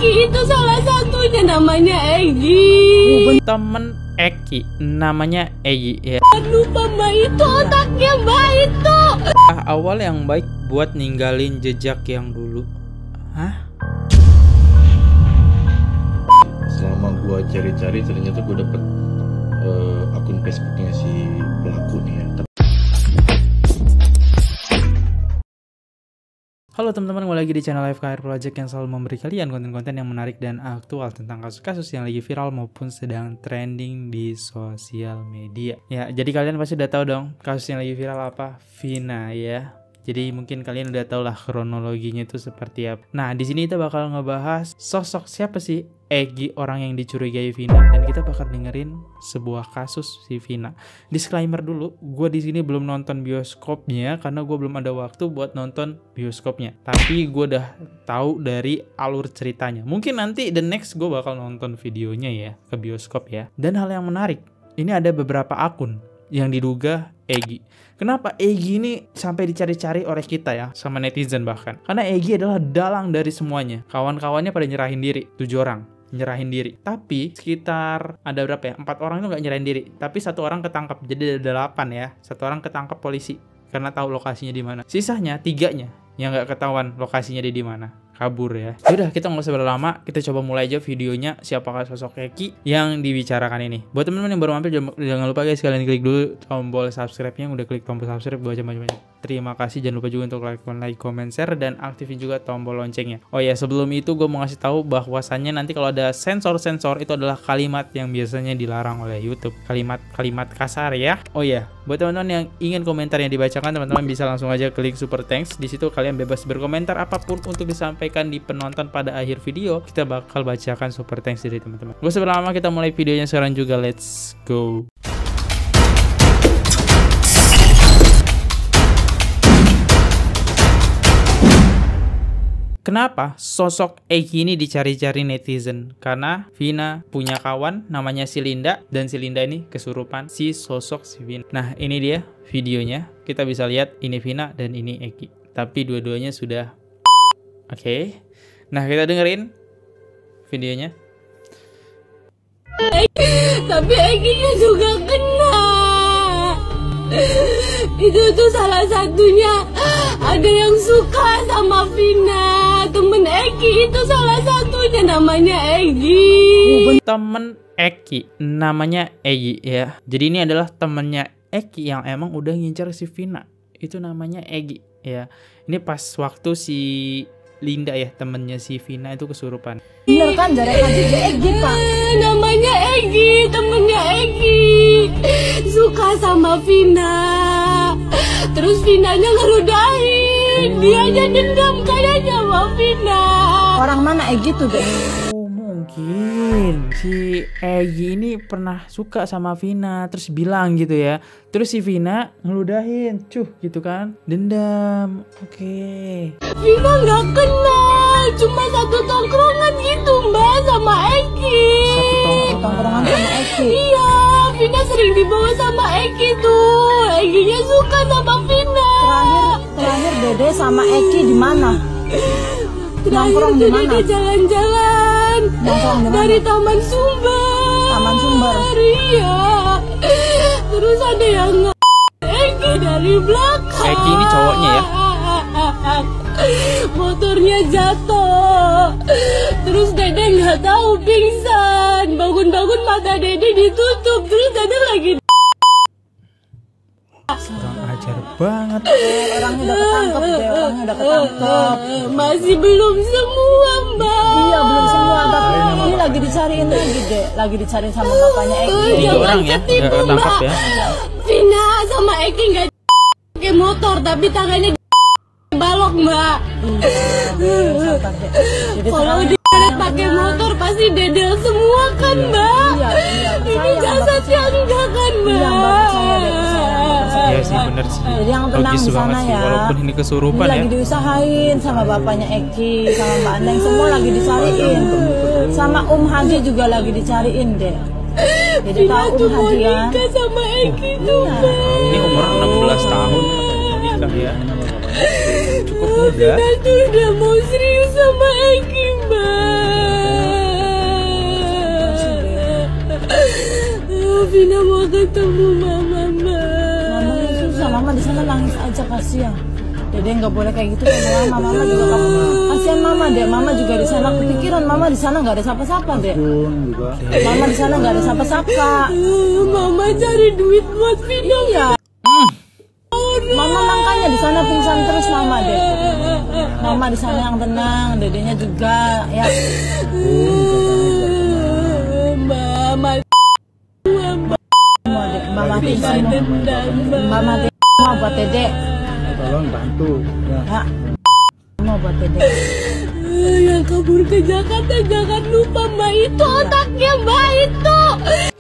Eki itu salah satunya, namanya Egi. Temen Eki namanya Egi ya. Lupa Mbak, itu otaknya Mbak itu. Awal yang baik buat ninggalin jejak yang dulu. Hah? Selama gua cari-cari ternyata gua dapet akun Facebooknya si pelaku nih ya. Halo teman-teman, kembali lagi di channel FKR Project yang selalu memberi kalian konten-konten yang menarik dan aktual tentang kasus-kasus yang lagi viral maupun sedang trending di sosial media. Ya, jadi kalian pasti udah tahu dong kasus yang lagi viral apa? Vina ya. Jadi mungkin kalian udah tau lah kronologinya itu seperti apa. Nah, di sini kita bakal ngebahas sosok siapa sih Egi, orang yang dicurigai Vina, dan kita bakal dengerin sebuah kasus si Vina. Disclaimer dulu, gue di sini belum nonton bioskopnya karena gue belum ada waktu buat nonton bioskopnya. Tapi gue udah tahu dari alur ceritanya. Mungkin nanti the next gue bakal nonton videonya ya ke bioskop ya. Dan hal yang menarik, ini ada beberapa akun yang diduga Egi. Kenapa Egi ini sampai dicari-cari oleh kita ya, sama netizen bahkan? Karena Egi adalah dalang dari semuanya. Kawan-kawannya pada nyerahin diri, 7 orang nyerahin diri. Tapi sekitar ada berapa ya? 4 orang itu nggak nyerahin diri. Tapi 1 orang ketangkap. Jadi ada 8 ya. 1 orang ketangkap polisi karena tahu lokasinya di mana. Sisanya 3-nya yang nggak ketahuan lokasinya di mana. Kabur ya. Yaudah, kita nggak usah berlama, kita coba mulai aja videonya siapakah sosok Eki yang dibicarakan ini. Buat teman-teman yang baru mampir, jangan lupa guys, kalian klik dulu tombol subscribe-nya. Udah klik tombol subscribe, gue aja banyak-banyak terima kasih. Jangan lupa juga untuk like, comment, share, dan aktifin juga tombol loncengnya. Oh ya, sebelum itu gue mau ngasih tahu bahwasannya nanti kalau ada sensor-sensor itu adalah kalimat yang biasanya dilarang oleh YouTube. Kalimat kasar ya. Oh ya, buat teman-teman yang ingin komentar yang dibacakan, teman-teman bisa langsung aja klik super thanks. Di situ kalian bebas berkomentar apapun untuk disampaikan di penonton pada akhir video. Kita bakal bacakan super thanks dari teman-teman. Gak usah berlama, kita mulai videonya sekarang juga. Let's go. Kenapa sosok Egi ini dicari-cari netizen? Karena Vina punya kawan namanya si Linda, dan si Linda ini kesurupan si sosok si Vina. Nah, ini dia videonya. Kita bisa lihat ini Vina dan ini Egi. Tapi dua-duanya sudah oke. Nah, kita dengerin videonya. Tapi Eginya juga kena. Itu tuh salah satunya. Ada yang suka sama Vina. Temen Egi itu salah satunya, namanya Egi. Temen Egi namanya Egi ya. Jadi ini adalah temennya Egi yang emang udah ngincar si Vina. Itu namanya Egi ya. Ini pas waktu si Linda ya, temennya si Vina itu kesurupan. Bener kan, jarak aja Egi pak. Namanya Egi, temennya Egi. Suka sama Vina. Terus Vinanya ngeludahin. Dia aja dendam kayaknya sama Vina. Orang mana Egi tuh deh? Oh, mungkin si Egi ini pernah suka sama Vina, terus bilang gitu ya. Terus si Vina ngeludahin, gitu kan, dendam. Oke. Vina nggak kenal, cuma satu tongkrongan gitu Mbak sama Egi. Satu tongkrongan sama Egi. Iya, Vina sering dibawa sama Egi tuh. Eginya suka sama Vina. Terakhir Dede sama Egi di mana? Nongkrong di mana? Jalan-jalan dari Taman Sumber. Taman Sumber. Iya. Terus ada yang Egi dari belakang. Egi ini cowoknya ya. Motornya jatuh. Terus Dede nggak tahu pingsan. Bangun-bangun mata Dede ditutup. Terus Dede lagi. Kurang ajar banget. Orangnya udah ketangkep. Masih belum semua Mbak. Iya belum semua, tapi ini lagi dicariin lagi deh. Lagi dicariin sama bapaknya Egi. 3 orang ya, nggak ketangkap ya. Vina sama Egi nggak pakai motor, tapi tangannya balok Mbak. Kalau dia pakai motor pasti dedel semua kan Mbak. Ini jasadnya enggak kan Mbak. Iya sih, bener sih. Jadi yang tenang di sana sih, ya. walaupun ini kesurupan ini ya. lagi diusahain sama bapaknya Egi, sama Mbak Andeng, semua lagi dicariin. Sama Haji juga lagi dicariin deh. Jadi tahu Haji kan? Sama Egi tuh Mbak. Ini umur 16 tahun nikah ya. Cukup muda. Vina tuh udah mau serius sama Egi Mbak. ketemu mama, Mamanya susah, mama di sana nangis aja kasihan. Dede nggak boleh kayak gitu sama mama. Mama juga kasihan mama deh. Mama juga di sana kepikiran, mama di sana nggak ada siapa-siapa deh. Mama di sana nggak ada siapa-siapa. Mama cari duit buat Vina. Iya. Mama makanya di sana pingsan terus mama deh. Mama di sana yang tenang, dedenya juga ya. Mama Mama pingsan, mama mau buat dede. Tolong bantu Ya, mau buat dede. yang kabur ke Jakarta, jangan lupa Mbak, itu otaknya Mbak itu.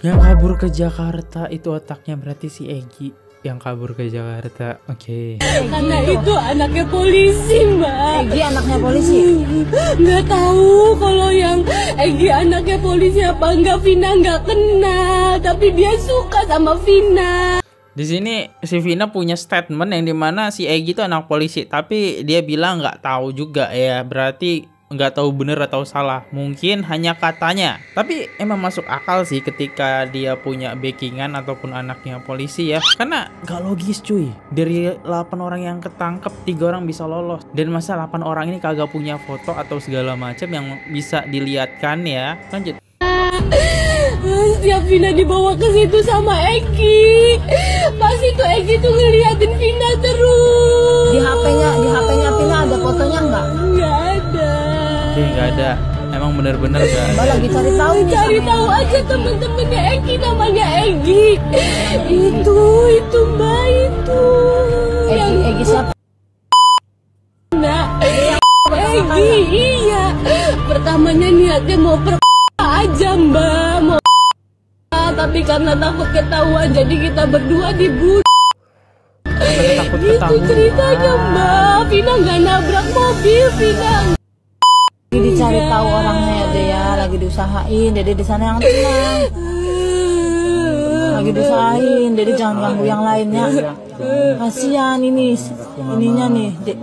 Yang kabur ke Jakarta itu otaknya berarti si Egi yang kabur ke Jakarta. Oke. Karena itu anaknya polisi Mbak. Egi anaknya polisi. Nggak tahu kalau yang Egi anaknya polisi apa enggak, Vina nggak kenal, tapi dia suka sama Vina. Di sini si Vina punya statement yang dimana si Egi itu anak polisi, tapi dia bilang nggak tahu juga ya. Berarti nggak tahu bener atau salah, mungkin hanya katanya. Tapi emang masuk akal sih ketika dia punya backingan ataupun anaknya polisi ya, karena gak logis cuy, dari 8 orang yang ketangkep 3 orang bisa lolos, dan masa 8 orang ini kagak punya foto atau segala macam yang bisa dilihatkan ya. Lanjut. Setiap Vina dibawa ke situ sama Egi, pasti tuh Egi tuh ngeliatin Vina terus. Di HP-nya Vina ada fotonya nggak? Nggak ada. Oke, nggak ada. Emang bener-bener gak Mbak ada. lagi cari tahu nih. Cari tahu aja temen-temennya Egi, namanya Egi. Itu Mbak itu. Egi siapa? Nah, Egi iya. Pertamanya niatnya mau aja Mbak, mau tapi karena takut ketahuan jadi kita berdua dibunuh. Takut Itu ketahuan. ceritanya Mbak. Vina nggak nabrak mobil, Vina. Lagi dicari tahu orangnya ya deh ya, lagi diusahain. Dede di sana yang tenang. Lagi diusahain, Dede jangan ganggu yang lainnya. Kasihan ininya nih, Dek.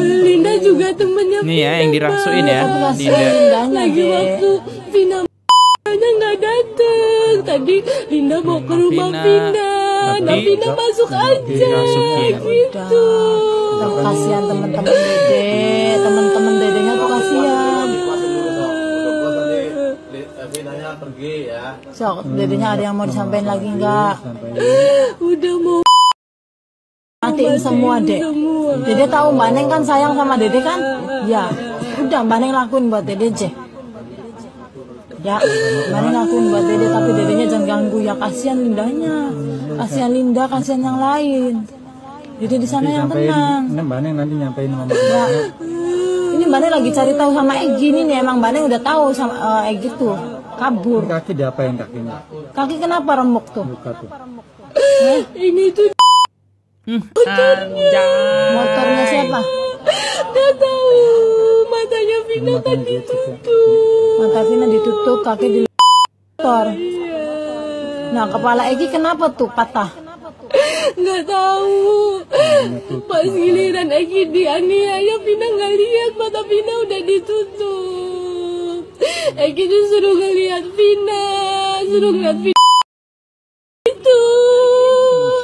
Linda juga temennya Nih ya yang dirasuin ya. Tapi kasihan Dinda. Lindanya, lagi Dek. waktu Vina nggak dateng. Tadi Linda mau ke rumah Vina. Vina. Nah Tapi Vina masuk aja dirasukin. gitu. Kasihan teman-teman Dede, teman-teman Dedenya tuh kasihan. Sok, Dedenya ada yang mau disampaikan lagi nggak? Udah mau Matiin semua, Dek. Dede tahu Mbak Neng kan sayang sama Dede kan? Ya, udah Mbak Neng lakuin buat Dede aja. Ya, Mbak Neng lakuin buat Dede, tapi Dedenya jangan ganggu ya. Kasihan Lindanya, kasihan Linda, kasihan yang lain. Dede di sana yang tenang. Ini Mbak Neng nanti nyampein mama. Ya. Ini Mbak Neng lagi cari tahu sama Egi nih. Emang Mbak Neng udah tahu sama Egi tuh kabur. Kaki diapain kakinya? Kaki kenapa remuk tuh? Luka tuh. ini tuh Anjay. Motornya siapa? nggak tahu, matanya Vina kan ditutup. Mata Vina ditutup, kaki di motor. Nah, kepala Egi kenapa tuh patah? Nggak tahu. Pas giliran Egi dianiaya, Vina nggak lihat, mata Vina udah ditutup. Egi tuh suruh ngeliat Vina, suruh ngeliat Vina itu.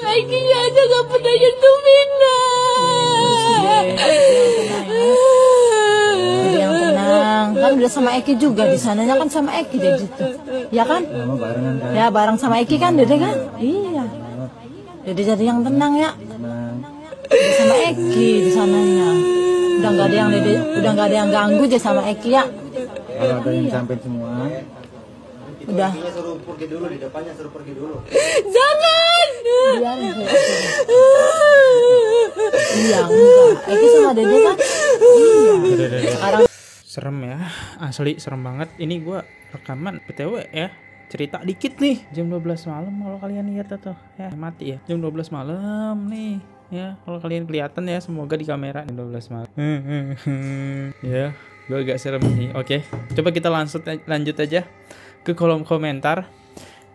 Egi aja nggak pernah nyentuh Vina. Dede yang tenang. Kan udah sama Eki juga di sananya kan sama Eki deh gitu. Ya kan? Mama barengan kan? Ya bareng sama Eki kan Dede kan? Iya. Dede jadi yang tenang ya. Dede sama Eki di sananya. Udah nggak ada yang Dede, udah nggak ada yang ganggu aja sama Eki ya. Kalau ada yang sampai semua, Udah. Jangan. Biarin saya. Iya enggak. Eki sama Dede kan? Iya. Sekarang Serem ya, asli serem banget. Ini gua rekaman PTW ya, cerita dikit nih. Jam 12 malam kalau kalian lihat atau ya mati ya. Jam 12 malam nih ya, kalau kalian kelihatan ya, semoga di kamera jam 12 malam. Ya, gue agak serem nih. Oke, coba kita lanjut aja ke kolom komentar.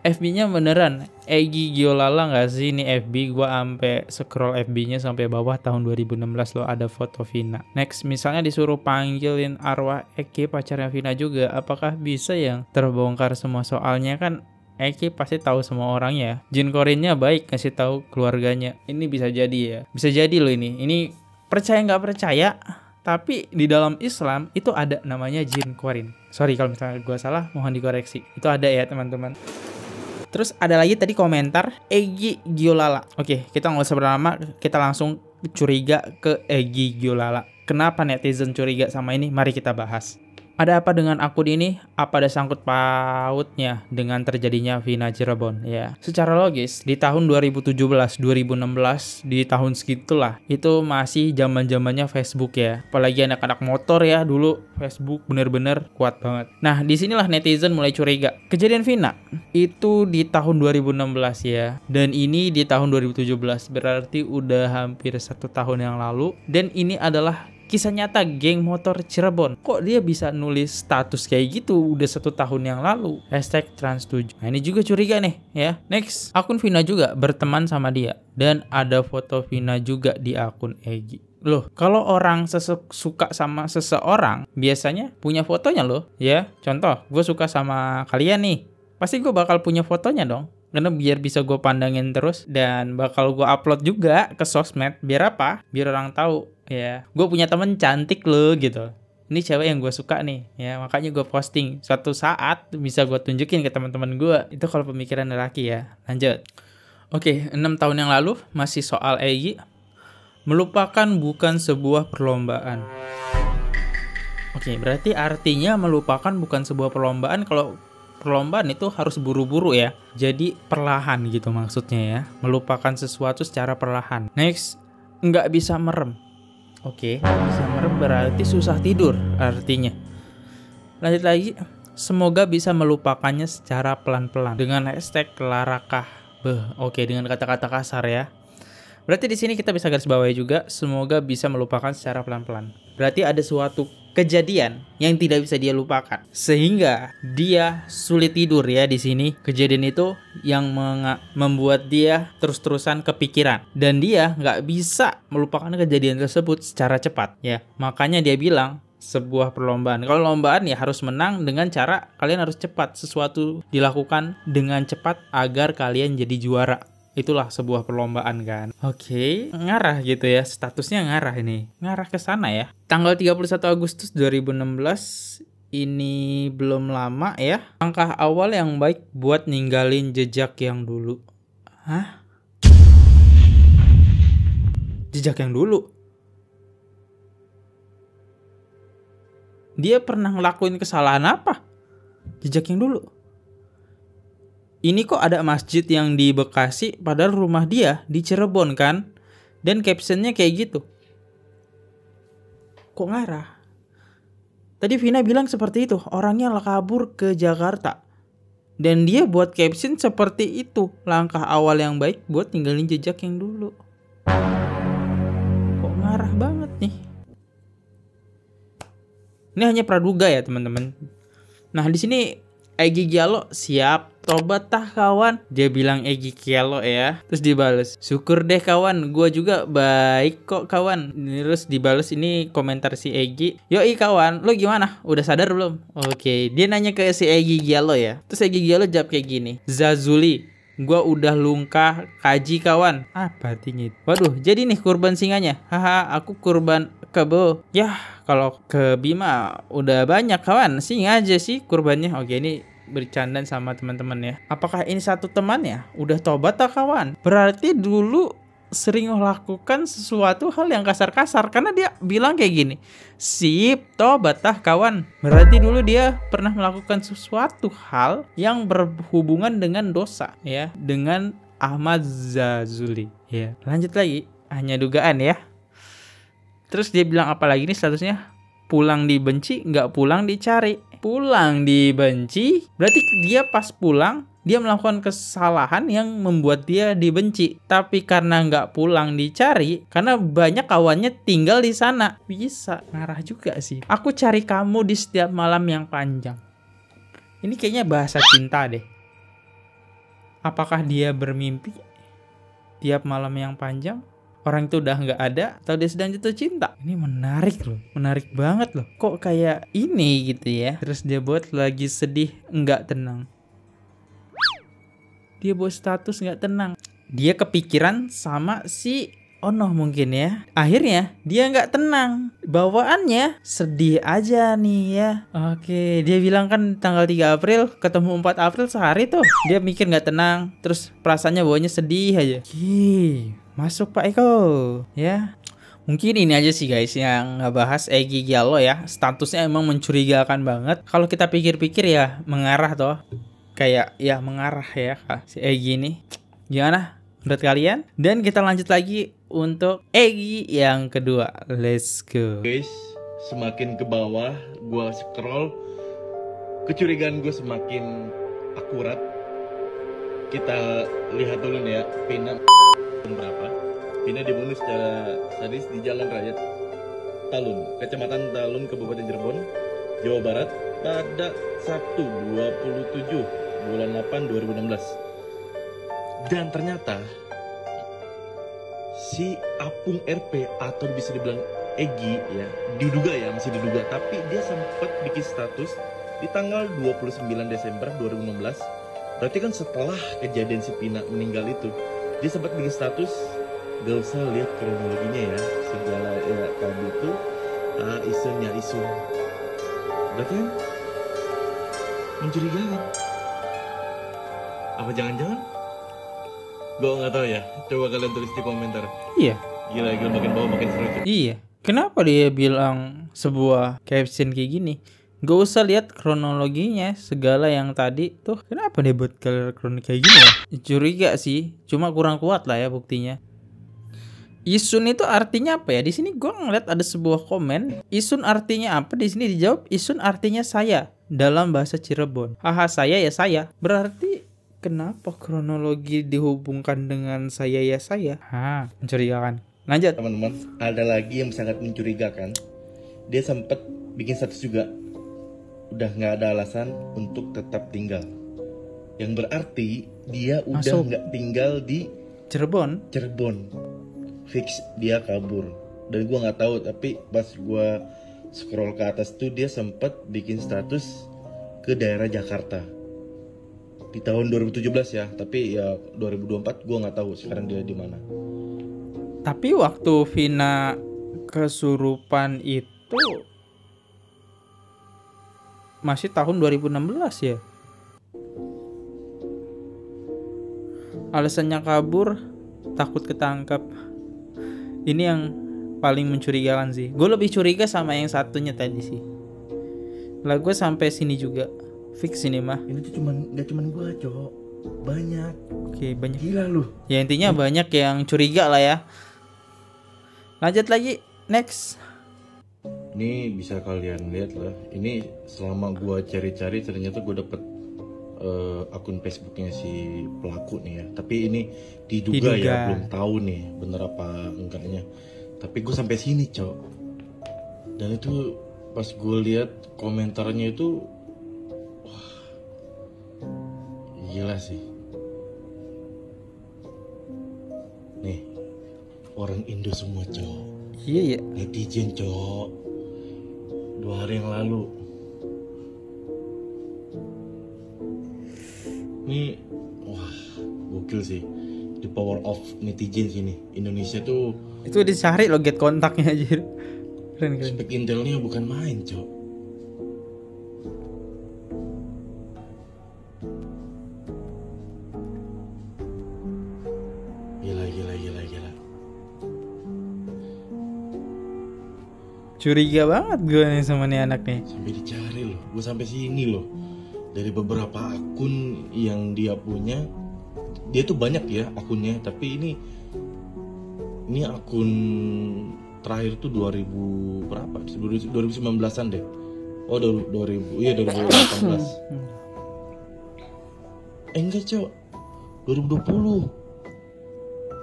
FB-nya beneran Egi Giolala nggak sih? Ini FB gua ampe scroll FB-nya sampai bawah tahun 2016 loh, ada foto Vina. Next, misalnya disuruh panggilin arwah Egi pacarnya Vina juga, apakah bisa yang terbongkar semua? Soalnya kan Eki pasti tahu semua orangnya. Jin Korinnya baik kasih tahu keluarganya. Ini bisa jadi ya. Bisa jadi loh ini. Ini percaya nggak percaya, tapi di dalam Islam itu ada namanya jin Korin. Sorry kalau misalnya gue salah, mohon dikoreksi. Itu ada ya teman-teman. Terus ada lagi tadi komentar Egi Giolala. Oke, kita nggak usah berlama, kita langsung curiga ke Egi Giolala. Kenapa netizen curiga sama ini? Mari kita bahas. Ada apa dengan akun ini? Apa ada sangkut pautnya dengan terjadinya Vina Cirebon? Ya, secara logis di tahun 2017, 2016, di tahun segitulah itu masih zaman-zamannya Facebook ya. Apalagi anak-anak motor ya, dulu Facebook bener-bener kuat banget. Nah, disinilah netizen mulai curiga. Kejadian Vina itu di tahun 2016 ya, dan ini di tahun 2017, berarti udah hampir 1 tahun yang lalu. Dan ini adalah kisah nyata geng motor Cirebon. Kok dia bisa nulis status kayak gitu udah 1 tahun yang lalu? #trans7. Nah, ini juga curiga nih ya. Next, akun Vina juga berteman sama dia. Dan ada foto Vina juga di akun Egi. Loh, kalau orang suka sama seseorang, biasanya punya fotonya loh ya. Contoh, gue suka sama kalian nih, pasti gue bakal punya fotonya dong. Karena biar bisa gue pandangin terus, dan bakal gue upload juga ke sosmed. Biar apa? Biar orang tahu ya, gue punya temen cantik loh gitu. Ini cewek yang gue suka nih ya, makanya gue posting. Suatu saat bisa gue tunjukin ke teman-teman gue. Itu kalau pemikiran lelaki ya. Lanjut. Oke, 6 tahun yang lalu masih soal Egi. Melupakan bukan sebuah perlombaan. Oke, berarti artinya melupakan bukan sebuah perlombaan. Kalau perlombaan itu harus buru-buru ya. Jadi perlahan gitu maksudnya ya. Melupakan sesuatu secara perlahan. Next, nggak bisa merem. Oke, bisa merem berarti susah tidur artinya. Lanjut lagi, semoga bisa melupakannya secara pelan-pelan dengan #larakah. Oke, dengan kata-kata kasar ya. Berarti di sini kita bisa garis bawahi juga, semoga bisa melupakan secara pelan-pelan. Berarti ada suatu kejadian yang tidak bisa dia lupakan, sehingga dia sulit tidur ya di sini. Kejadian itu yang membuat dia terus-terusan kepikiran, dan dia nggak bisa melupakan kejadian tersebut secara cepat ya. Makanya dia bilang sebuah perlombaan. Kalau lombaan ya harus menang dengan cara kalian harus cepat. Sesuatu dilakukan dengan cepat agar kalian jadi juara. Itulah sebuah perlombaan kan. Oke, ngarah gitu ya. Statusnya ngarah ini. Ngarah ke sana ya. Tanggal 31 Agustus 2016. Ini belum lama ya. Langkah awal yang baik buat ninggalin jejak yang dulu. Hah? Jejak yang dulu? Dia pernah ngelakuin kesalahan apa? Jejak yang dulu. Ini kok ada masjid yang di Bekasi, padahal rumah dia di Cirebon kan? Dan captionnya kayak gitu. Kok ngarah? Tadi Vina bilang seperti itu, orangnya kabur ke Jakarta. Dan dia buat caption seperti itu, langkah awal yang baik buat tinggalin jejak yang dulu. Kok ngarah banget nih? Ini hanya praduga ya teman-teman. Nah di sini Egi Giolo siap tobat tah kawan. Dia bilang Egi Giolo ya. Terus dibales, syukur deh kawan, gua juga baik kok kawan. Terus dibales ini komentar si Egi, yoi kawan, lo gimana? Udah sadar belum? Oke, dia nanya ke si Egi Giolo ya. Terus Egi Giolo jawab kayak gini, Zazuli, gua udah lungkah kaji kawan. Apa artinya itu? Waduh, jadi nih kurban singanya. Haha, aku kurban kebo. Yah, kalau ke Bima udah banyak kawan, singa aja sih kurbannya. Oke, ini bercandaan sama teman-teman ya. Apakah ini satu temannya udah tobat tak kawan? Berarti dulu sering melakukan sesuatu hal yang kasar-kasar, karena dia bilang kayak gini, sip tobat tah kawan. Berarti dulu dia pernah melakukan sesuatu hal yang berhubungan dengan dosa ya, dengan Ahmad Zazuli ya. Lanjut lagi, hanya dugaan ya. Terus dia bilang apa lagi nih statusnya? Pulang dibenci, nggak pulang dicari. Pulang dibenci, berarti dia pas pulang, dia melakukan kesalahan yang membuat dia dibenci. Tapi karena nggak pulang dicari, karena banyak kawannya tinggal di sana. Bisa, ngarah juga sih. Aku cari kamu di setiap malam yang panjang. Ini kayaknya bahasa cinta deh. Apakah dia bermimpi tiap malam yang panjang? Orang itu udah nggak ada, atau dia sedang jatuh cinta? Ini menarik loh, menarik banget loh. Kok kayak ini gitu ya. Terus dia buat lagi sedih, nggak tenang. dia bawa status nggak tenang. Dia kepikiran sama si Ono mungkin ya. Akhirnya dia nggak tenang. Bawaannya sedih aja nih ya. Oke, dia bilang kan tanggal 3 April ketemu 4 April sehari tuh. Dia mikir nggak tenang. Terus perasaannya bawanya sedih aja. Masuk Pak Eko ya. Mungkin ini aja sih guys yang ngebahas Egy Giallo ya. Statusnya emang mencurigakan banget. Kalau kita pikir-pikir ya mengarah toh. Kayak ya mengarah ya si Egy ini. Gimana menurut kalian? Dan kita lanjut lagi untuk Egy yang kedua. Let's go. Guys, semakin ke bawah gua scroll, kecurigaan gue semakin akurat. Kita lihat dulu nih ya, Vina berapa? Vina dibunuh secara sadis di Jalan Raya Talun, Kecamatan Talun, Kabupaten Cirebon, Jawa Barat pada Sabtu 27 bulan 8 2016. Dan ternyata si Apung RP atau bisa dibilang Egy ya, diduga ya, masih diduga, tapi dia sempat bikin status di tanggal 29 Desember 2016. Berarti kan setelah kejadian si Pina meninggal itu, dia sempat bikin status, gak usah lihat kronologinya ya, segala ya tadi itu isun ya isun. Berarti kan mencurigakan. Apa jangan-jangan? Gue nggak tahu ya. Coba kalian tulis di komentar. Iya. Gila makin bawah makin seru. Iya. Kenapa dia bilang sebuah caption kayak gini? Gak usah lihat kronologinya, segala yang tadi tuh. Kenapa dia buat kronologi kayak gini ya? Curiga sih. Cuma kurang kuat lah ya buktinya. Isun itu artinya apa ya? Di sini gue ngeliat ada sebuah komen. Isun artinya apa? Di sini dijawab Isun artinya saya dalam bahasa Cirebon. Haha, saya ya saya. Berarti kenapa kronologi dihubungkan dengan saya ya saya? Mencurigakan. Lanjut. Teman-teman, ada lagi yang sangat mencurigakan. Dia sempat bikin status juga. Udah nggak ada alasan untuk tetap tinggal. Yang berarti dia udah nggak tinggal di Cirebon. Fix dia kabur. Dan gue nggak tahu, tapi pas gue scroll ke atas tuh dia sempat bikin status ke daerah Jakarta di tahun 2017 ya, tapi ya 2024 gue nggak tahu sekarang dia di mana. Tapi waktu Vina kesurupan itu masih tahun 2016 ya. Alasannya kabur, takut ketangkap. Ini yang paling mencurigakan sih. Gue lebih curiga sama yang satunya tadi sih. Lah gue sampai sini juga. Fix ini mah. Ini tuh gak cuman gua, Cok. Banyak. Oke, banyak. Gila lu. Ya intinya banyak yang curiga lah ya. Lanjut lagi, next. Ini bisa kalian lihat lah. Ini selama gua cari-cari ternyata gua dapet akun Facebooknya si pelaku nih ya. Tapi ini diduga ya, belum tahu nih bener apa enggaknya. Tapi gua sampai sini, Cok. Dan itu pas gua lihat komentarnya itu gila sih. Nih, orang Indo semua, Cok. Iya. Netizen, Cok. 2 hari yang lalu. Nih, wah, gokil sih. The power of netizen sini. Indonesia tuh itu dicari lo get kontaknya aja. Keren. spek intelnya bukan main, Cok. Gila. Curiga banget gue nih sama nih anak nih. Sampai dicari loh, gue sampai sini loh. Dari beberapa akun yang dia punya, dia tuh banyak ya akunnya, tapi ini akun terakhir tuh 2000 berapa? 2019-an deh. Oh 2018. Enggak, Cok. 2020.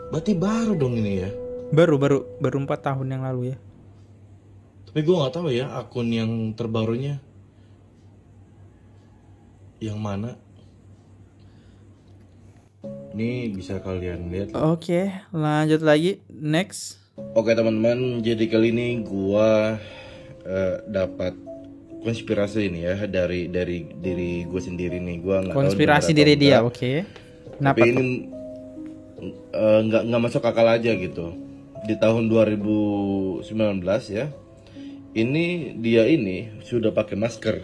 Berarti baru dong ini ya. Baru 4 tahun yang lalu ya. Tapi gue nggak tahu ya akun yang terbarunya yang mana. Ini bisa kalian lihat. Oke, lanjut lagi, next. Oke teman-teman, jadi kali ini gue dapat konspirasi ini ya dari diri gue sendiri nih. Gue nggak tahu Konspirasi diri dia, oke. Kenapa Tapi tuh? ini nggak masuk akal aja gitu. Di tahun 2019 ya, ini dia ini sudah pakai masker.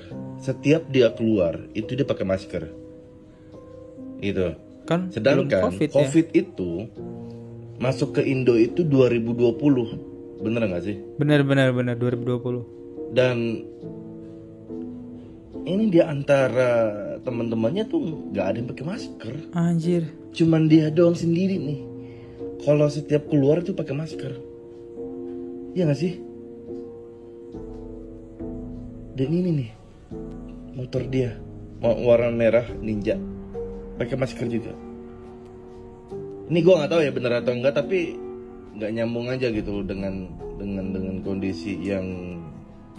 Setiap dia keluar itu dia pakai masker. Itu. Kan belum Sedangkan COVID, COVID, ya. itu masuk ke Indo itu 2020. Bener nggak sih? Benar 2020. Dan ini di antara teman-temannya tuh nggak ada yang pakai masker. Anjir. Cuman dia doang sendiri nih. Kalau setiap keluar tuh pakai masker. Iya nggak sih? Dan ini nih motor dia warna merah Ninja pakai masker juga. Ini gua nggak tahu ya benar atau enggak, tapi nggak nyambung aja gitu dengan kondisi yang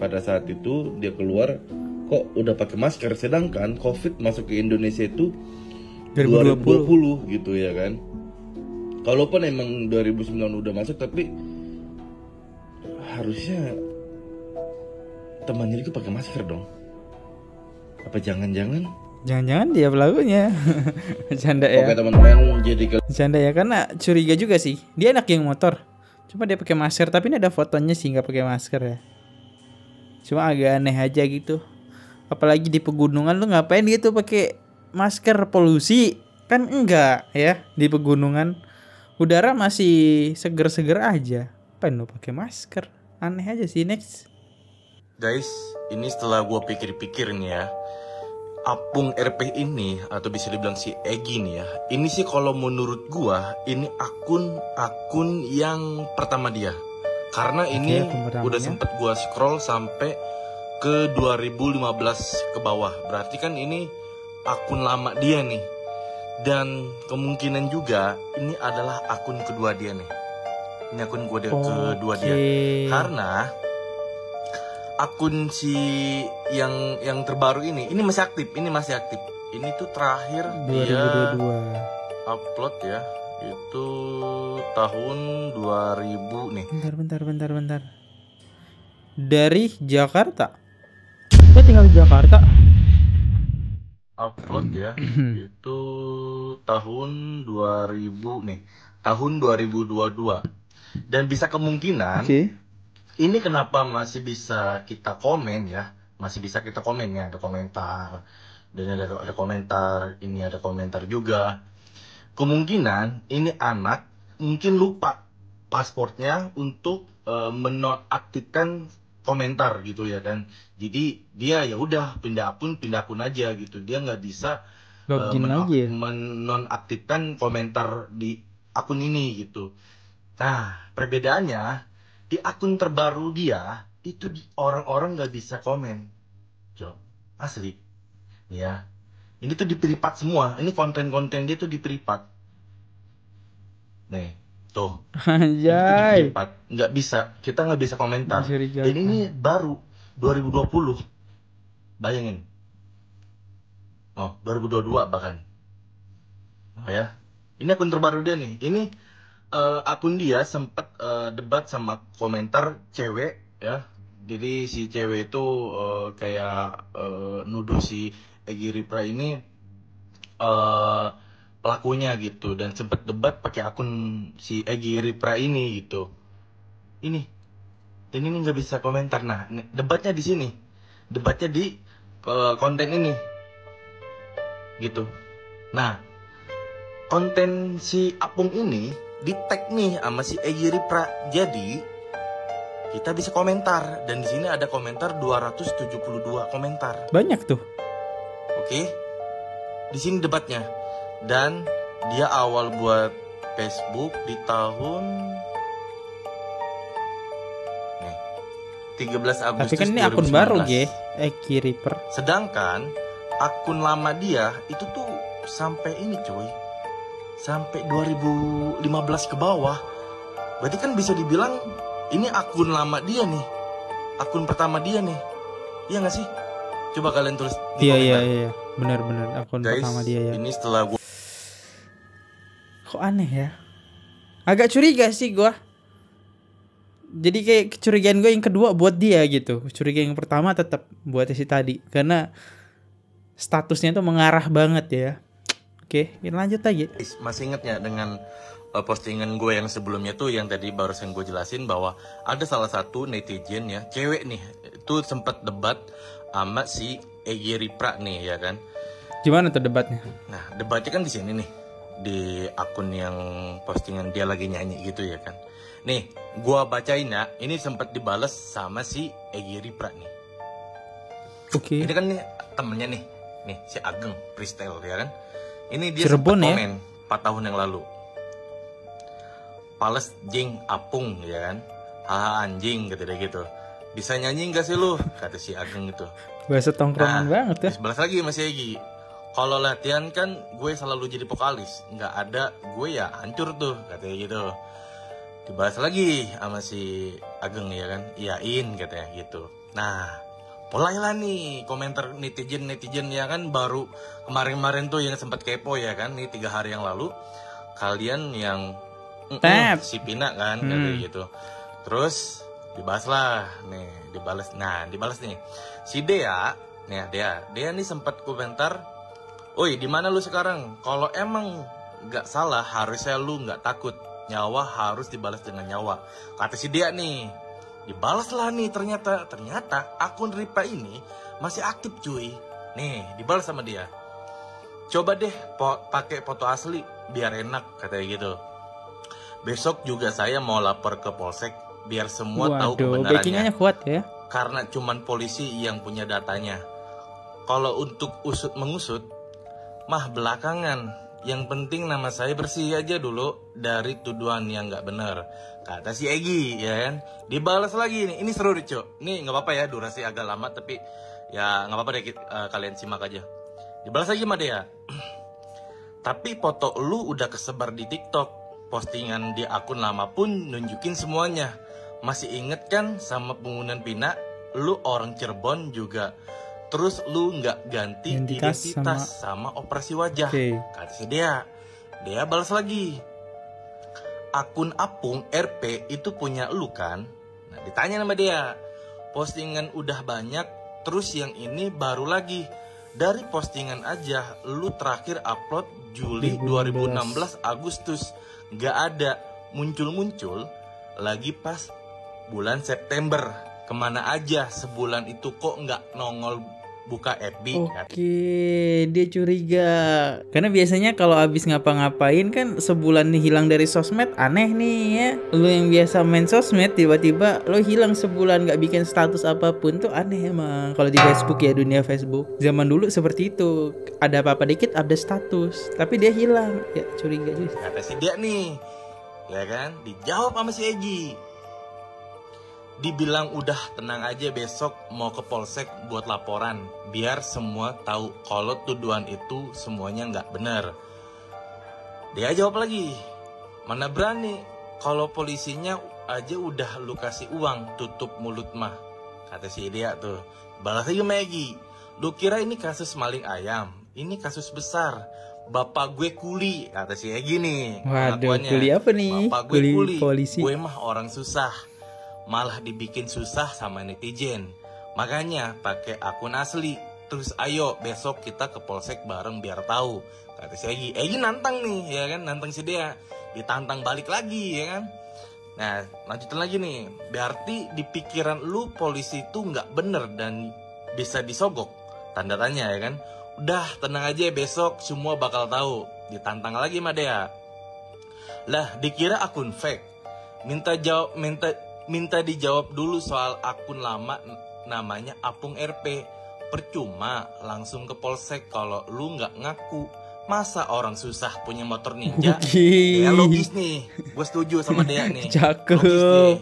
pada saat itu dia keluar kok udah pakai masker, sedangkan COVID masuk ke Indonesia itu 2020 gitu ya kan. Kalaupun emang 2009 udah masuk, tapi harusnya temannya itu pakai masker dong. Apa jangan-jangan dia pelakunya. Bercanda ya. Oke teman-teman, jadi Bercanda ya, karena curiga juga sih. Dia anak geng motor. Cuma dia pakai masker, tapi ini ada fotonya sih nggak pakai masker ya. Cuma agak aneh aja gitu. Apalagi di pegunungan, lu ngapain gitu pakai masker, polusi? Kan enggak ya, di pegunungan udara masih seger-seger aja. Ngapain lu pakai masker? Aneh aja sih. Next. guys, ini setelah gue pikir-pikir nih ya, Apung RP ini atau bisa dibilang si Egi nih ya, ini sih kalau menurut gua ini akun yang pertama dia. Karena ini akun pertamanya. udah sempet gua scroll sampai ke 2015 ke bawah. Berarti kan ini akun lama dia nih. Dan kemungkinan juga ini adalah akun kedua dia nih. Ini akun kedua dia. Karena akun si yang terbaru ini masih aktif, ini tuh terakhir 2022. dia upload ya, itu tahun 2000 nih. Bentar. Dari Jakarta. Gue tinggal di Jakarta. Upload ya, itu tahun 2000 nih, tahun 2022. Dan bisa kemungkinan ini kenapa masih bisa kita komen ya, ada komentar, dan ada komentar, ini ada komentar juga. Kemungkinan ini anak mungkin lupa pasportnya untuk menonaktifkan komentar gitu ya, dan jadi dia ya udah pindah akun aja gitu, dia nggak bisa menonaktifkan komentar di akun ini gitu. Nah perbedaannya, di akun terbaru dia itu orang-orang nggak bisa komen, Jo, asli, ya. Ini tuh di privat semua. Ini konten-konten dia tuh di privat. Nih, tuh. Anjay. Nggak bisa, kita nggak bisa komentar. Mencurigakan. Dan ini baru 2020, bayangin. Oh, 2022 bahkan. Oh ya, ini akun terbaru dia nih. Ini akun dia sempat debat sama komentar cewek ya. Jadi si cewek itu kayak nuduh si Egi Ripra ini pelakunya gitu, dan sempat debat pakai akun si Egi Ripra ini gitu. Ini nggak bisa komentar. Nah, debatnya di sini, debatnya di konten ini gitu. Nah, konten si Apung ini di tag nih sama si Egi Ripra, jadi kita bisa komentar, dan di sini ada komentar 272 komentar. Banyak tuh. Oke. Di sini debatnya. Dan dia awal buat Facebook di tahun 13 Agustus 2019. Tapi kan ini akun baru, Egi Ripra. Sedangkan akun lama dia itu tuh sampai ini coy, sampai 2015 ke bawah. Berarti kan bisa dibilang ini akun lama dia nih, akun pertama dia nih, iya nggak sih? Coba kalian tulis di komentar. Iya, benar akun Guys, pertama dia ya. ini setelah gua Kok aneh ya? Agak curiga sih gua. Jadi kayak kecurigaan gue yang kedua buat dia gitu. Curiga yang pertama tetap buat si tadi, karena statusnya tuh mengarah banget ya. Oke, lanjut lagi. Masih inget nggak dengan postingan gue yang sebelumnya tuh, yang tadi barusan gue jelasin bahwa ada salah satu netizen ya, cewek nih, itu sempat debat sama si Egy Ripra nih ya kan. Gimana tuh debatnya? Nah, debatnya kan di sini nih, di akun yang postingan dia lagi nyanyi gitu ya kan. Nih, gua bacain ya. Ini sempat dibales sama si Egy Ripra nih. Oke. Ini kan nih temennya nih si Ageng Freestyle ya kan. Ini dia Cirebon sempat ya? komen 4 tahun yang lalu. Pales jing apung ya kan. Haha anjing kata dia gitu. Bisa nyanyi gak sih lu? Kata si Ageng gitu. Bahasa tongkrongan banget ya. Terus balas lagi masih Egy. Kalau latihan kan gue selalu jadi vokalis, nggak ada gue ya hancur tuh katanya gitu. Dibahas lagi sama si Ageng ya kan, iyain katanya gitu. Nah, mulailah nih komentar netizen ya kan, baru kemarin tuh yang sempat kepo ya kan, nih 3 hari yang lalu kalian yang si Pina kan katanya gitu. Terus dibahas lah nih, dibalas nih si Dea nih sempat komentar, "Oi, di mana lu sekarang? Kalau emang nggak salah, harusnya lu nggak takut. Nyawa harus dibalas dengan nyawa." Kata si dia nih. Dibalas lah nih, ternyata akun Ripa ini masih aktif cuy. Nih, dibalas sama dia. "Coba deh pakai foto asli biar enak," katanya gitu. "Besok juga saya mau lapor ke polsek biar semua tahu kebenarannya. Backingannya kuat ya. Karena cuman polisi yang punya datanya. Kalau untuk usut-mengusut mah belakangan, yang penting nama saya bersih aja dulu dari tuduhan yang nggak benar," kata si Egy ya kan. Dibalas lagi nih, ini seru deh Cok. Nih nggak apa-apa ya, durasi agak lama tapi ya nggak apa-apa deh, kalian simak aja. Dibalas lagi sama dia. "Tapi foto lu udah kesebar di TikTok, postingan di akun lama pun nunjukin semuanya. Masih inget kan sama pembunuhan Pina? Lu orang Cirebon juga. Terus lu nggak ganti identitas sama operasi wajah," kata si dia. Dia balas lagi, "Akun Apung RP itu punya lu kan?" Nah, ditanya sama dia. "Postingan udah banyak, terus yang ini baru lagi. Dari postingan aja lu terakhir upload Juli 2016 Agustus. Nggak ada muncul-muncul lagi pas bulan September. Kemana aja sebulan itu kok nggak nongol buka FB?" Oke, dia curiga. Karena biasanya kalau abis ngapa-ngapain kan sebulan nih hilang dari sosmed, aneh nih ya. Lu yang biasa main sosmed tiba-tiba lo hilang sebulan gak bikin status apapun tuh aneh emang. Kalau di Facebook ya, dunia Facebook zaman dulu seperti itu. Ada apa-apa dikit update status, tapi dia hilang. Ya curiga juga. Kata si dia nih, ya kan? Dijawab sama si Egy. Dibilang udah tenang aja, besok mau ke polsek buat laporan biar semua tahu kalau tuduhan itu semuanya nggak benar. Dia jawab lagi, "Mana berani, kalau polisinya aja udah lu kasih uang, tutup mulut mah," kata si dia tuh. Balas lagi Maggie, "Lu kira ini kasus maling ayam? Ini kasus besar. Bapak gue kuli," kata si Egy nih. Waduh, kuli apa nih? "Bapak gue kuli, polisi. Gue mah orang susah, malah dibikin susah sama netizen. Makanya pakai akun asli. Terus ayo besok kita ke polsek bareng biar tahu," kata si Egy. Egy nantang nih ya kan, nantang si dia. Ditantang balik lagi ya kan. Nah, lanjutin lagi nih. "Berarti di pikiran lu polisi itu nggak bener dan bisa disogok?" Tanda tanya ya kan. "Udah tenang aja, besok semua bakal tahu." Ditantang lagi sama dia. "Lah dikira akun fake. Minta dijawab dulu soal akun lama namanya Apung RP. Percuma langsung ke polsek kalau lu nggak ngaku. Masa orang susah punya motor ninja?" Ya logis nih, gue setuju sama dia nih. Cakep. Logis nih.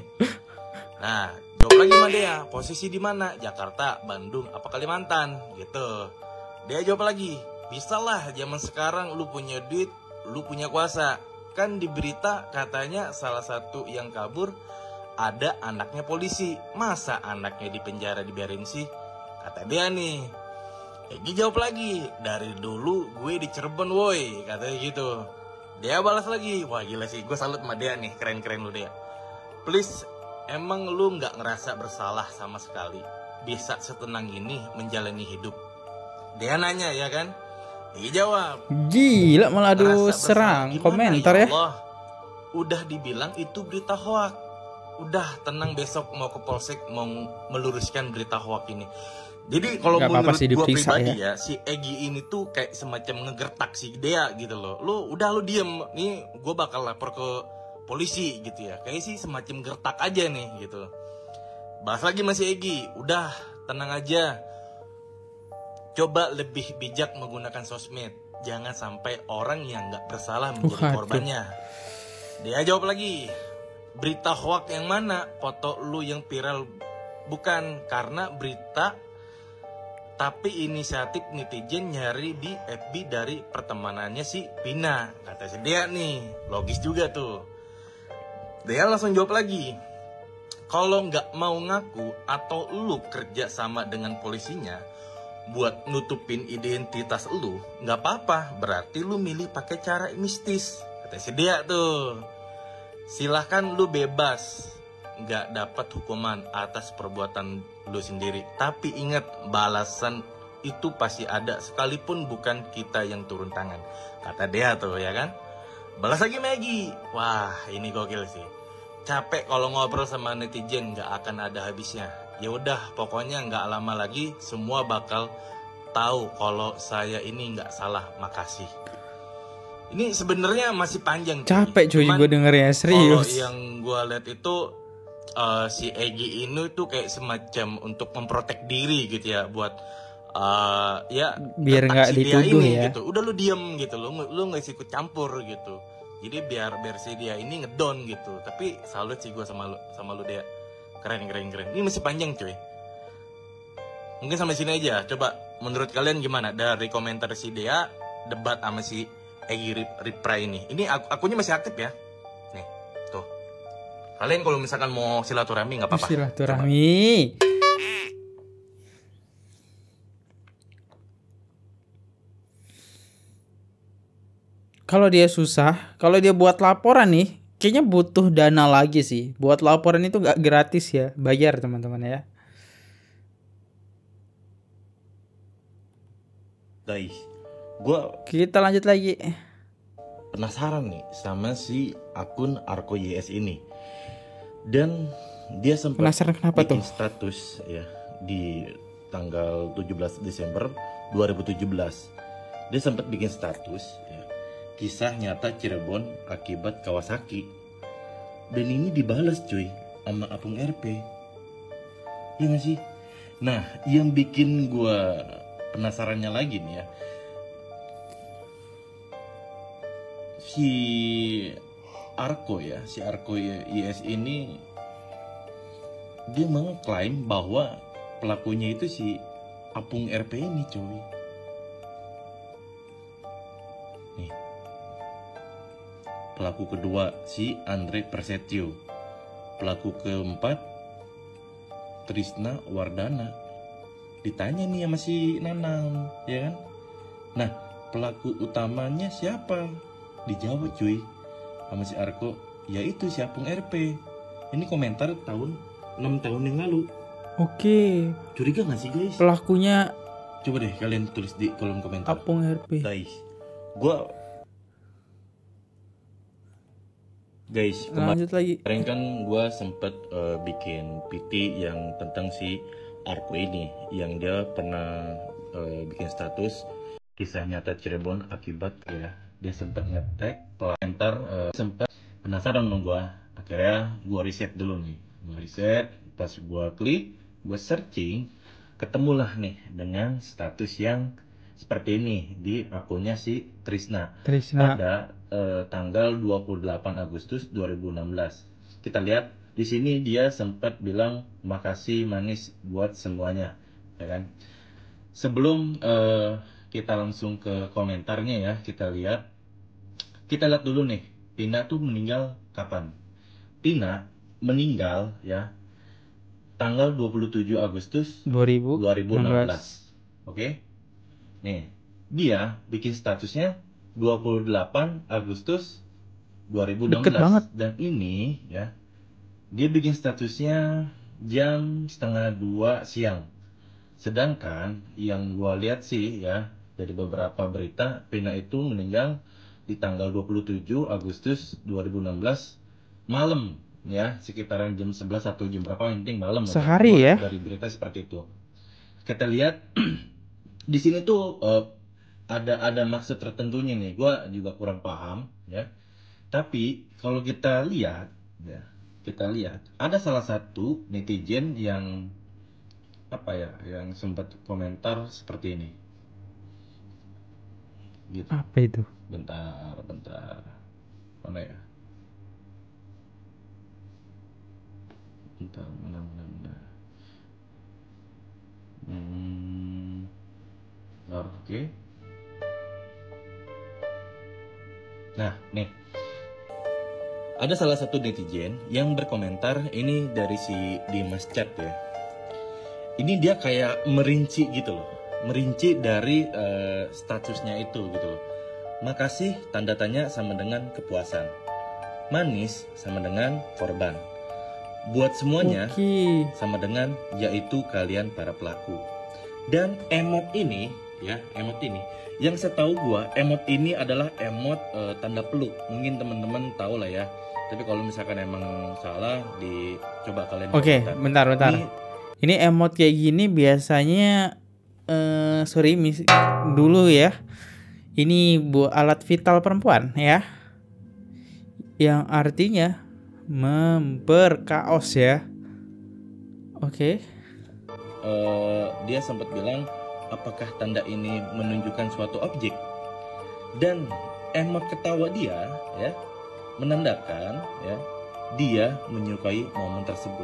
Nah, jawab lagi sama dia, "Posisi di mana? Jakarta, Bandung, apa Kalimantan?" Gitu. Dia jawab lagi, "Bisa lah, zaman sekarang lu punya duit, lu punya kuasa. Kan di berita katanya salah satu yang kabur ada anaknya polisi. Masa anaknya di penjara dibiarin sih?" Kata dia nih. Egy jawab lagi, "Dari dulu gue di Cirebon woi," katanya gitu. Dia balas lagi, wah gila sih, gue salut sama dia nih, keren-keren lu dia. "Please, emang lu gak ngerasa bersalah sama sekali? Bisa setenang ini menjalani hidup?" Dia nanya ya kan. Dijawab. Gila malah aduh Rasa bersalah serang gimana, komentar ya. Allah? Udah dibilang itu berita hoak. Udah tenang, besok mau ke polsek mau meluruskan berita hoak ini. Jadi kalau Nggak apa-apa menurut sih gua diperiksa pribadi ya, si Egi ini tuh kayak semacam ngegertak si Dea gitu loh. Lu diem, nih gue bakal lapor ke polisi gitu ya. Kayak sih semacam gertak aja nih gitu. Bahas lagi masih Egi, udah tenang aja. Coba lebih bijak menggunakan sosmed. Jangan sampai orang yang nggak bersalah menjadi Waduh. korbannya. Dia jawab lagi, berita hoak yang mana? Foto lu yang viral. Bukan, karena berita tapi inisiatif netizen nyari di FB dari pertemanannya si Pina. Kata si Dea nih, logis juga tuh. Dea langsung jawab lagi, kalau nggak mau ngaku atau lu kerja sama dengan polisinya buat nutupin identitas lu, nggak apa-apa, berarti lu milih pakai cara mistis. Kata si Dea tuh, silahkan lu bebas, nggak dapat hukuman atas perbuatan lu sendiri. Tapi ingat, balasan itu pasti ada, sekalipun bukan kita yang turun tangan. Kata Dea tuh ya kan. Balas lagi Maggie, wah ini gokil sih. Capek kalau ngobrol sama netizen, nggak akan ada habisnya. Ya udah, pokoknya nggak lama lagi semua bakal tahu kalau saya ini nggak salah. Makasih. Ini sebenarnya masih panjang. Capek cuy gue dengernya, serius. Kalau yang gue lihat itu si Egi ini tuh kayak semacam untuk memprotek diri gitu ya, buat ya Biar nggak si dia dituduh ini, ya. gitu. Udah lu diem gitu, lu nggak ikut campur gitu. Jadi biar si dia ini ngedon gitu. Tapi salut sih gue sama lu dia. Keren. Ini masih panjang cuy. Mungkin sampai sini aja. Coba menurut kalian gimana dari komentar si Dea debat sama si Egi Reply ini? Ini akunnya masih aktif ya. Nih, tuh. Kalian kalau misalkan mau silaturahmi nggak apa-apa. Silaturahmi. Kalau dia susah, kalau dia buat laporan nih, kayaknya butuh dana lagi sih. Buat laporan itu nggak gratis ya, bayar teman-teman ya. Guys, gue Kita lanjut lagi. penasaran nih sama si akun Arko YS ini. Dan dia sempat Penasaran kenapa bikin tuh? status ya di tanggal 17 Desember 2017. Dia sempat bikin status ya, kisah nyata Cirebon akibat Kawasaki. Dan ini dibalas cuy sama Apung RP. Iya gak sih? Nah, yang bikin gue penasarannya lagi nih ya, si Arko YS ini dia mengklaim bahwa pelakunya itu si Apung RP ini cuy. Nih, pelaku kedua si Andre Persetio, pelaku keempat Trisna Wardana. Ditanya nih sama si Nanang, ya kan? Nah, pelaku utamanya siapa? Dijawab cuy sama si Arko, yaitu si Apung RP. Ini komentar 6 tahun yang lalu. Oke, Curiga gak sih guys? pelakunya Coba deh kalian tulis di kolom komentar. Apung RP. Guys, Lanjut lagi. kemarin kan gue sempet bikin PT yang tentang si Arko ini, yang dia pernah bikin status kisah nyata Cirebon akibat ya, dia sempat nge-tag komentar, sempat penasaran dong gue. Akhirnya gue riset dulu nih, pas gue klik, gue searching, ketemulah nih dengan status yang seperti ini di akunnya si Trisna. Pada tanggal 28 Agustus 2016. Kita lihat di sini dia sempat bilang makasih manis buat semuanya, ya kan? Sebelum kita langsung ke komentarnya ya, kita lihat dulu nih, Tina tuh meninggal kapan? Tina meninggal ya tanggal 27 Agustus 2016. Oke? Nih, dia bikin statusnya 28 Agustus 2016. Deket banget. Dan ini ya, dia bikin statusnya jam 1:30 siang. Sedangkan yang gua lihat sih ya, dari beberapa berita, Pina itu meninggal di tanggal 27 Agustus 2016 malam, ya, sekitaran jam 11 atau jam berapa, yang penting malam. Sehari ya? Dari berita seperti itu. Kita lihat di sini tuh ada maksud tertentunya nih. Gua juga kurang paham, ya. Tapi kalau kita lihat, ya, ada salah satu netizen yang yang sempat komentar seperti ini. Gitu. Apa itu? Bentar. Mana ya? Bentar, mana. Oke. Nah, nih. Ada salah satu netizen yang berkomentar, ini dari si Dimas Chat ya. Ini dia kayak merinci gitu loh. Merinci dari statusnya itu gitu loh. Makasih tanda tanya sama dengan kepuasan. Manis sama dengan korban. Buat semuanya sama dengan yaitu kalian para pelaku. Dan emot ini yang setahu gua, emot ini adalah emot tanda peluk. Mungkin teman-teman tahu lah ya. Tapi kalau misalkan emang salah, dicoba kalian. Oke, bentar. Ini emot kayak gini biasanya dulu ya. Ini alat vital perempuan ya. Yang artinya memperkaos ya. Oke. Dia sempat bilang, apakah tanda ini menunjukkan suatu objek? Dan emot ketawa dia ya menandakan ya dia menyukai momen tersebut.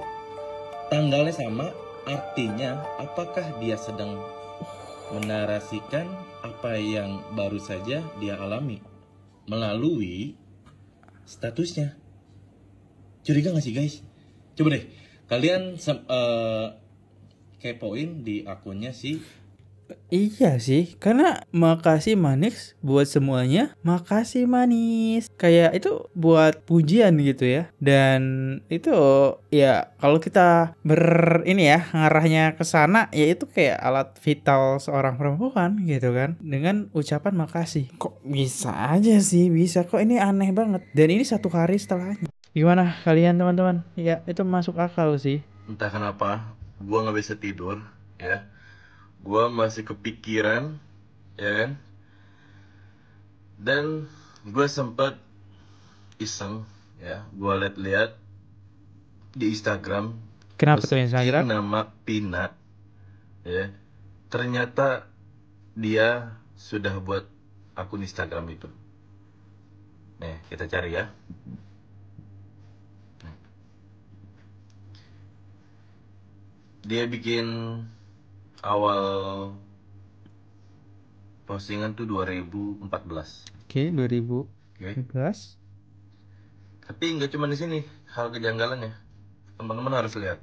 Tanggalnya sama, artinya apakah dia sedang menarasikan apa yang baru saja dia alami melalui statusnya. Curiga gak sih guys? Coba deh kalian kepoin di akunnya sih. Iya sih, karena makasih manis buat semuanya, makasih manis. Kayak itu buat pujian gitu ya. Dan itu ya kalau kita ngarahnya ke sana, ya itu kayak alat vital seorang perempuan gitu kan. Dengan ucapan makasih. Kok bisa aja sih, bisa kok, ini aneh banget. Dan ini 1 hari setelahnya. Gimana kalian teman-teman? Ya itu masuk akal sih. Entah kenapa gua nggak bisa tidur ya. Gua masih kepikiran, ya kan? Dan gue sempat iseng, ya. Gue lihat-lihat di Instagram. Kenapa tuh Instagram? Nama Pina, ya. Ternyata dia sudah buat akun Instagram itu. Nih, kita cari ya. Dia bikin awal postingan tuh 2014. Oke, 2014. Tapi nggak cuma di sini hal kejanggalannya. Teman-teman harus lihat.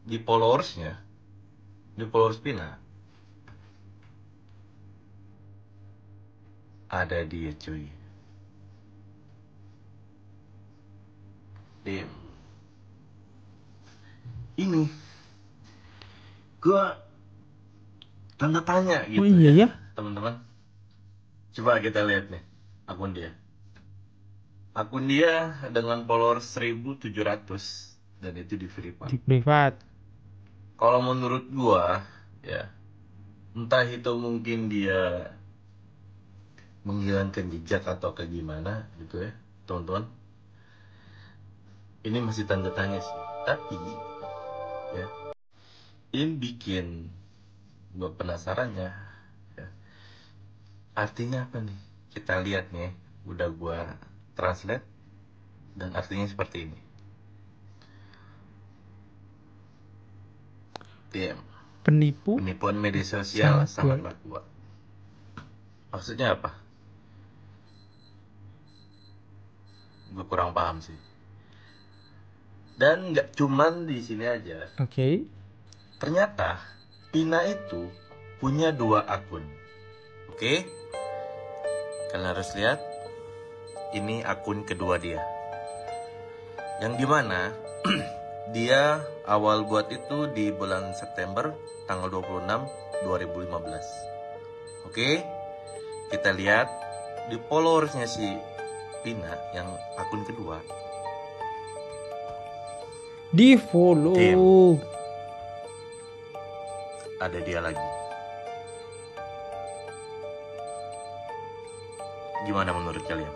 Di followers Pina ada dia cuy. Ini gua tanda tanya gitu. Oh iya ya? Teman-teman, coba kita lihat nih akun dia. Akun dia dengan follower 1.700 dan itu di privat. Kalau menurut gua ya, entah itu mungkin dia menghilangkan jejak atau kayak gimana gitu ya, teman-teman. Ini masih tanda tanya sih. Tapi ya, ini bikin gue penasarannya ya. Artinya apa nih? Kita lihat nih, udah gue translate dan artinya seperti ini. Penipuan media sosial sangat kuat. Maksudnya apa? Gue kurang paham sih. Dan nggak cuman di sini aja. Oke. Ternyata Pina itu punya 2 akun. Oke? Kalian harus lihat. Ini akun kedua dia. Yang dimana Dia awal buat itu di bulan September tanggal 26 2015. Oke, kita lihat di followersnya si Pina yang akun kedua. Di follow. Ada dia lagi. Gimana menurut kalian?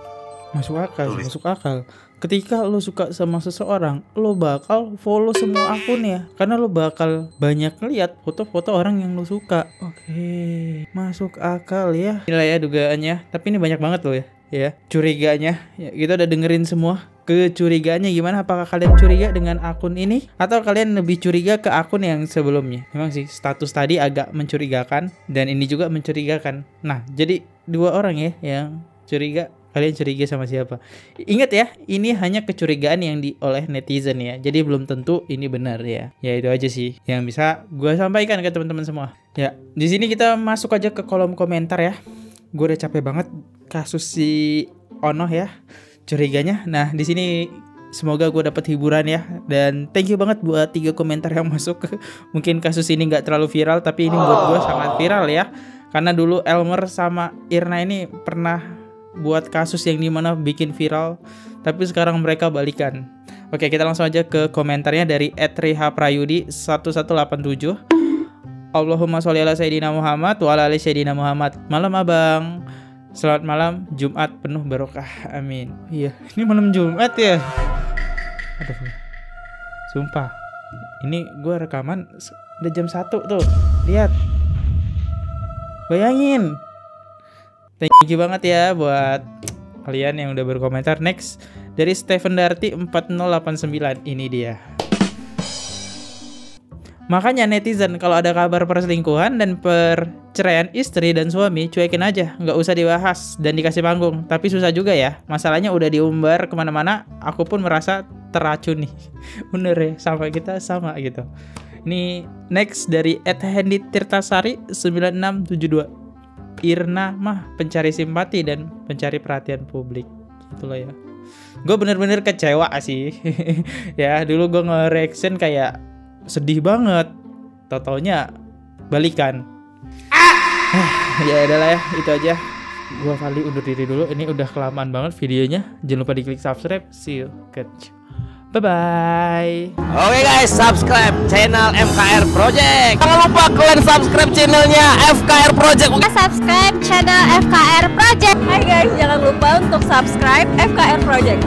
Masuk akal, Tulis. masuk akal. Ketika lo suka sama seseorang, lo bakal follow semua akunnya karena lo bakal banyak lihat foto-foto orang yang lo suka. Oke, masuk akal ya. Inilah ya dugaannya. Tapi ini banyak banget loh ya. Ya, curiganya. Ya, kita udah dengerin semua kecurigaannya gimana. Apakah kalian curiga dengan akun ini atau kalian lebih curiga ke akun yang sebelumnya? Memang sih status tadi agak mencurigakan dan ini juga mencurigakan. Nah, jadi dua orang ya yang curiga. Kalian curiga sama siapa? Ingat ya, ini hanya kecurigaan yang oleh netizen ya. Jadi belum tentu ini benar ya. Ya itu aja sih yang bisa gue sampaikan ke teman-teman semua. Ya, di sini kita masuk aja ke kolom komentar ya. Gue udah capek banget kasus si Ono ya, curiganya. Nah, di sini semoga gue dapat hiburan ya. Dan thank you banget buat 3 komentar yang masuk. Mungkin kasus ini nggak terlalu viral, tapi ini buat gue sangat viral ya. Karena dulu Elmer sama Irna ini pernah buat kasus yang dimana bikin viral, tapi sekarang mereka balikan. Oke, kita langsung aja ke komentarnya dari @rihaprayudi 1187. Allahumma sholli ala sayyidina Muhammad wa ala ali sayyidina Muhammad. Malam abang, selamat malam, Jumat penuh barokah, amin. Iya, ini malam Jumat ya. Aduh, sumpah, ini gue rekaman udah jam 1 tuh. Lihat, bayangin. Thank you banget ya buat kalian yang udah berkomentar. Next dari Stephen Darty 4089. Ini dia. Makanya netizen kalau ada kabar perselingkuhan dan perceraian istri dan suami, cuekin aja, nggak usah dibahas dan dikasih panggung. Tapi susah juga ya, masalahnya udah diumbar kemana-mana. Aku pun merasa teracuni. Bener ya, sama kita sama gitu. Ini next dari @Hendy Tirtasari 9672. Irna mah pencari simpati dan pencari perhatian publik. Itulah ya. Gue bener-bener kecewa sih. Ya, dulu gue nge-reaction kayak sedih banget. Tau-taunya balikan. Ya adalah ya, itu aja. Gue kali undur diri dulu. Ini udah kelamaan banget videonya. Jangan lupa diklik subscribe. See you. Catch. Bye-bye. Oke guys, subscribe channel FKR Project. Jangan lupa kalian subscribe channelnya FKR Project. Subscribe channel FKR Project. Hai guys, jangan lupa untuk subscribe FKR Project.